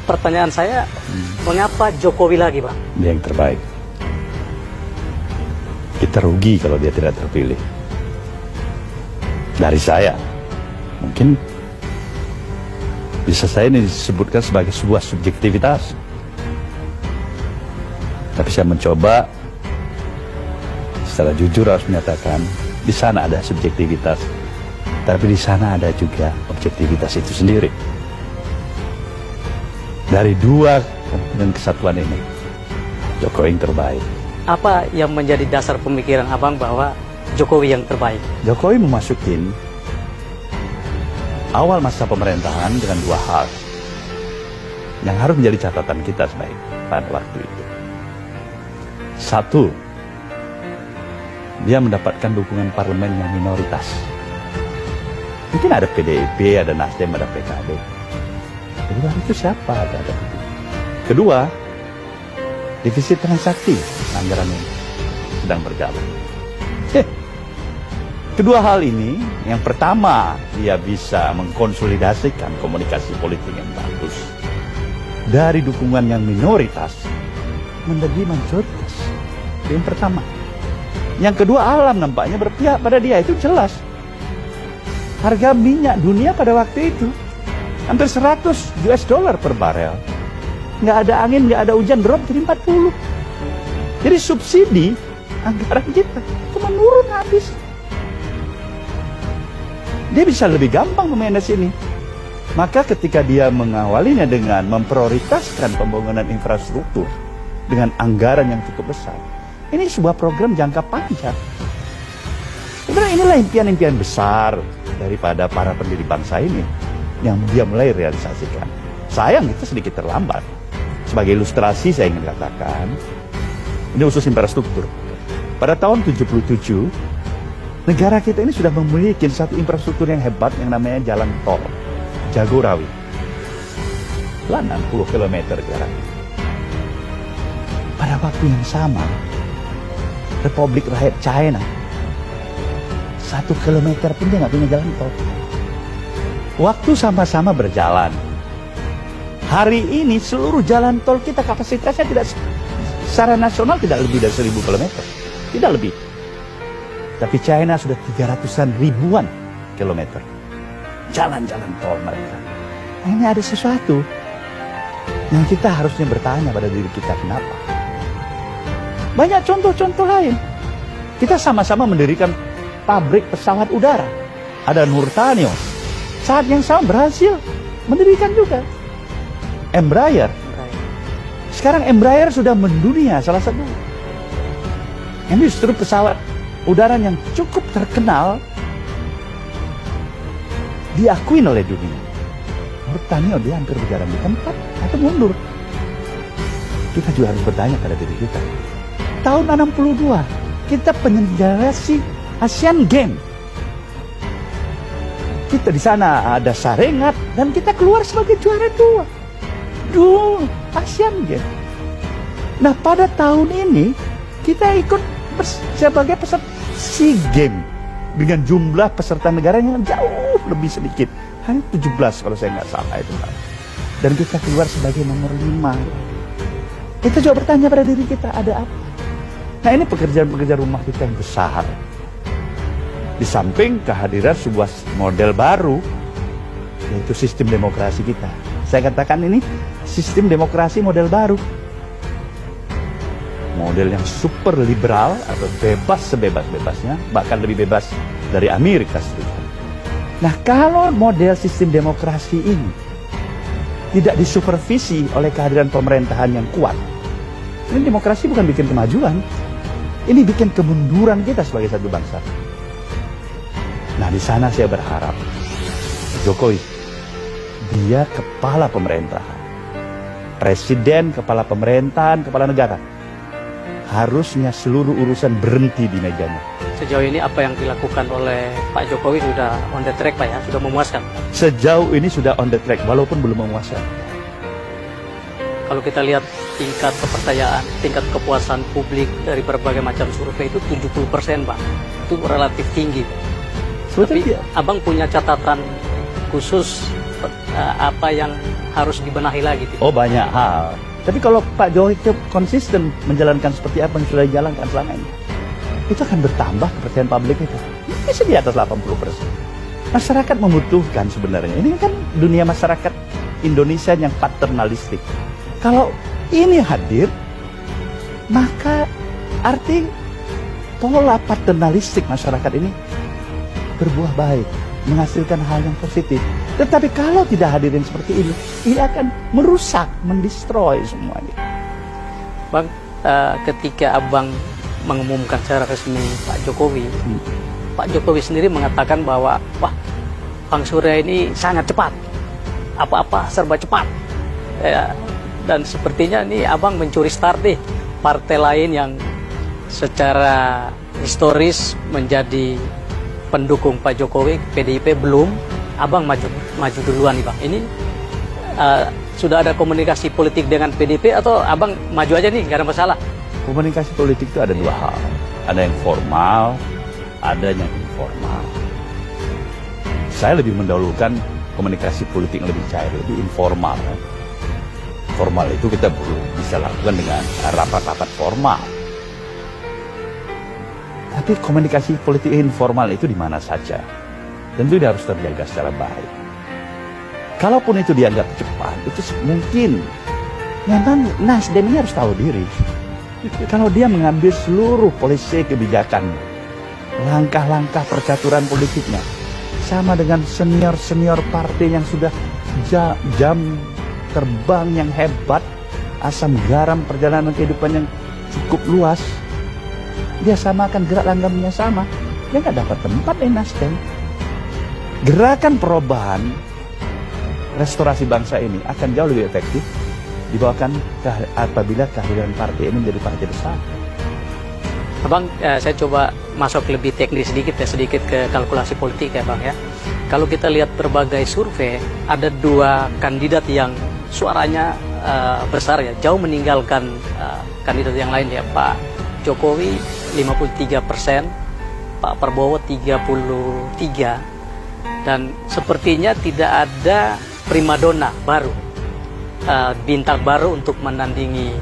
Pertanyaan saya, mengapa Jokowi lagi, Bang? Dia yang terbaik. Kita rugi kalau dia tidak terpilih. Dari saya, mungkin bisa saya ini disebutkan sebagai sebuah subjektivitas. Tapi saya mencoba secara jujur harus menyatakan di sana ada subjektivitas, tapi di sana ada juga objektivitas itu sendiri. Dari dua komponen kesatuan ini, Jokowi yang terbaik. Apa yang menjadi dasar pemikiran Abang bahwa Jokowi yang terbaik? Jokowi memasukin awal masa pemerintahan dengan dua hal yang harus menjadi catatan kita sebaik pada waktu itu. Satu, dia mendapatkan dukungan parlemen yang minoritas. Mungkin ada PDIP, ada Nasdem, ada PKB. Kedua itu siapa? Ada. Kedua, defisit transaksi anggaran ini sedang berjalan. Kedua hal ini, yang pertama dia bisa mengkonsolidasikan komunikasi politik yang bagus dari dukungan yang minoritas menjadi majoritas. Yang pertama. Yang kedua, alam nampaknya berpihak pada dia, itu jelas. Harga minyak dunia pada waktu itu hampir 100 US dollar per barel. Nggak ada angin, nggak ada hujan, drop jadi 40. Jadi subsidi anggaran kita itu menurun habis. Dia bisa lebih gampang memanage ini. Maka ketika dia mengawalinya dengan memprioritaskan pembangunan infrastruktur dengan anggaran yang cukup besar, ini sebuah program jangka panjang. Sebenarnya inilah impian-impian besar daripada para pendiri bangsa ini yang dia mulai realisasikan. Sayang itu sedikit terlambat. Sebagai ilustrasi saya ingin katakan, ini khusus infrastruktur. Pada tahun 77, negara kita ini sudah memiliki satu infrastruktur yang hebat yang namanya jalan tol Jagorawi. 60 km jaraknya. Pada waktu yang sama, Republik Rakyat China 1 kilometer pun dia nggak punya jalan tol. Waktu sama-sama berjalan, hari ini seluruh jalan tol kita kapasitasnya tidak secara nasional tidak lebih dari 1000 km, tidak lebih. Tapi China sudah 300-an ribuan kilometer jalan-jalan tol mereka. Nah, ini ada sesuatu yang kita harusnya bertanya pada diri kita, kenapa? Banyak contoh-contoh lain. Kita sama-sama mendirikan pabrik pesawat udara. Ada Nurtanio. Saat yang sama berhasil mendirikan juga Embraer. Sekarang Embraer sudah mendunia, salah satu industri pesawat udara yang cukup terkenal, diakui oleh dunia. Nurtanio dia hampir berjalan di tempat atau mundur. Kita juga harus bertanya pada diri kita. Tahun 62 kita penyelenggarasi Asian Games. Kita di sana ada Sarengat dan kita keluar sebagai juara dua Asian Games. Nah, pada tahun ini kita ikut sebagai peserta SEA Games dengan jumlah peserta negara yang jauh lebih sedikit, hanya 17 kalau saya nggak salah itu, Pak. Dan kita keluar sebagai nomor 5. Kita juga bertanya pada diri kita, ada apa? Nah, ini pekerjaan-pekerjaan rumah kita yang besar. Di samping kehadiran sebuah model baru, yaitu sistem demokrasi kita. Saya katakan ini sistem demokrasi model baru. Model yang super liberal atau bebas sebebas-bebasnya, bahkan lebih bebas dari Amerika Serikat. Nah, kalau model sistem demokrasi ini tidak disupervisi oleh kehadiran pemerintahan yang kuat, ini demokrasi bukan bikin kemajuan, ini bikin kemunduran kita sebagai satu bangsa. Nah, di sana saya berharap Jokowi, dia kepala pemerintahan, presiden, kepala pemerintahan, kepala negara, harusnya seluruh urusan berhenti di mejanya. Sejauh ini apa yang dilakukan oleh Pak Jokowi sudah on the track, Pak, ya? Sudah memuaskan? Sejauh ini sudah on the track, walaupun belum memuaskan. Kalau kita lihat tingkat kepercayaan, tingkat kepuasan publik dari berbagai macam survei itu 70%, Pak. Itu relatif tinggi. Tapi Abang punya catatan khusus apa yang harus dibenahi lagi? Oh, banyak hal. Tapi kalau Pak Jokowi konsisten menjalankan seperti apa yang sudah dijalankan selama ini, itu akan bertambah kepercayaan publik itu. Bisa di atas 80%. Masyarakat membutuhkan sebenarnya. Ini kan dunia masyarakat Indonesia yang paternalistik. Kalau ini hadir, maka arti pola paternalistik masyarakat ini berbuah baik, menghasilkan hal yang positif. Tetapi kalau tidak hadirin seperti ini akan merusak, mendestroy semuanya. Bang, ketika Abang mengumumkan secara resmi Pak Jokowi, Pak Jokowi sendiri mengatakan bahwa, wah, Bang Surya ini sangat cepat, apa-apa serba cepat. Dan sepertinya nih Abang mencuri start nih partai lain yang secara historis menjadi pendukung Pak Jokowi, PDIP belum, Abang maju duluan nih Bang. Ini sudah ada komunikasi politik dengan PDIP atau Abang maju aja nih, nggak ada masalah? Komunikasi politik itu ada dua hal. Ada yang formal, ada yang informal. Saya lebih mendahulukan komunikasi politik yang lebih cair, lebih informal. Formal itu kita bisa lakukan dengan rapat-rapat formal. Tapi komunikasi politik informal itu di mana saja. Tentu dia harus terjaga secara baik. Kalaupun itu dianggap cepat, itu mungkin memang Nasdem ini harus tahu diri. Kalau dia mengambil seluruh polisi kebijakan, langkah-langkah percaturan politiknya, sama dengan senior-senior partai yang sudah jam terbang yang hebat, asam garam perjalanan kehidupan yang cukup luas, dia samakan gerak langgamnya sama, dia nggak dapat tempat di Nasdem. Gerakan perubahan restorasi bangsa ini akan jauh lebih efektif dibawakan apabila kehadiran partai ini menjadi partai besar. Abang, saya coba masuk lebih teknis sedikit ke kalkulasi politik ya Bang ya. Kalau kita lihat berbagai survei, ada dua kandidat yang suaranya besar ya, jauh meninggalkan kandidat yang lain ya. Pak Jokowi 53%, Pak Prabowo 33%, dan sepertinya tidak ada primadona baru, bintang baru untuk menandingi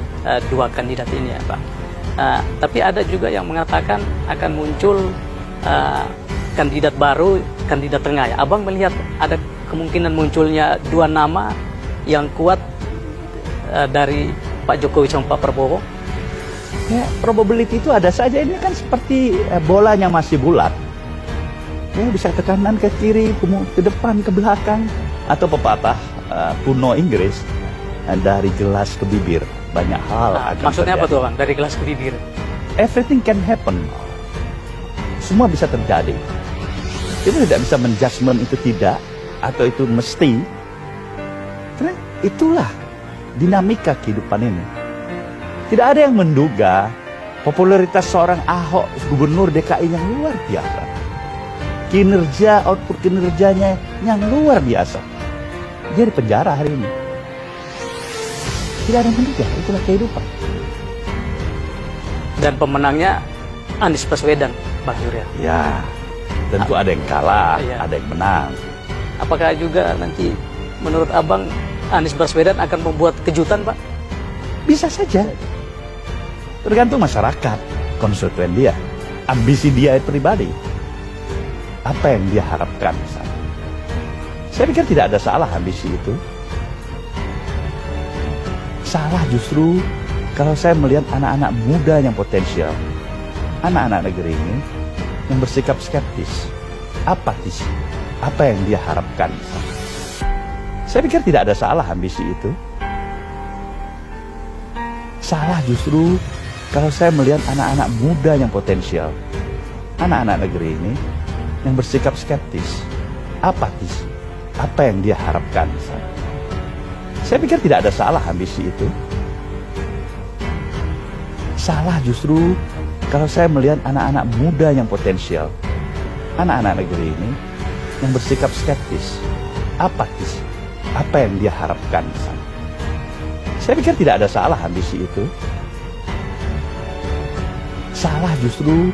dua kandidat ini ya Pak. Tapi ada juga yang mengatakan akan muncul kandidat baru, kandidat tengah ya. Abang melihat ada kemungkinan munculnya dua nama yang kuat dari Pak Jokowi sama Pak Prabowo? Ya, probability itu ada saja. Ini kan seperti bolanya masih bulat. Ya, bisa ke kanan, ke kiri, ke depan, ke belakang. Atau pepatah kuno Inggris, dari gelas ke bibir banyak hal akan maksudnya terjadi. apa tuh Bang, dari gelas ke bibir? Everything can happen. Semua bisa terjadi. Kita tidak bisa menjudgment itu tidak atau itu mesti. Karena itulah dinamika kehidupan ini. Tidak ada yang menduga popularitas seorang Ahok gubernur DKI yang luar biasa. Kinerja, output kinerjanya yang luar biasa. Dia di penjara hari ini. Tidak ada yang menduga, itulah kehidupan. Dan pemenangnya Anies Baswedan, Bang Surya. Ya, tentu ada yang kalah, Iya. ada yang menang. Apakah juga nanti menurut Abang Anies Baswedan akan membuat kejutan Pak? Bisa saja. Tergantung masyarakat, konstituen dia, ambisi dia pribadi. Apa yang dia harapkan misalnya. Saya pikir tidak ada salah ambisi itu. Salah justru kalau saya melihat anak-anak muda yang potensial, anak-anak negeri ini yang bersikap skeptis, apatis, apa yang dia harapkan misalnya. Saya pikir tidak ada salah ambisi itu. Salah justru kalau saya melihat anak-anak muda yang potensial, anak-anak negeri ini yang bersikap skeptis, apatis, apa yang dia harapkan misalnya. Saya pikir tidak ada salah ambisi itu. Salah justru kalau saya melihat anak-anak muda yang potensial, anak-anak negeri ini yang bersikap skeptis, apatis, apa yang dia harapkan misalnya. Saya pikir tidak ada salah ambisi itu. Salah justru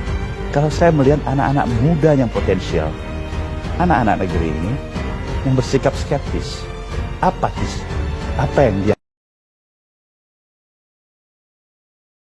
kalau saya melihat anak-anak muda yang potensial, anak-anak negeri ini yang bersikap skeptis, apatis, apa yang dia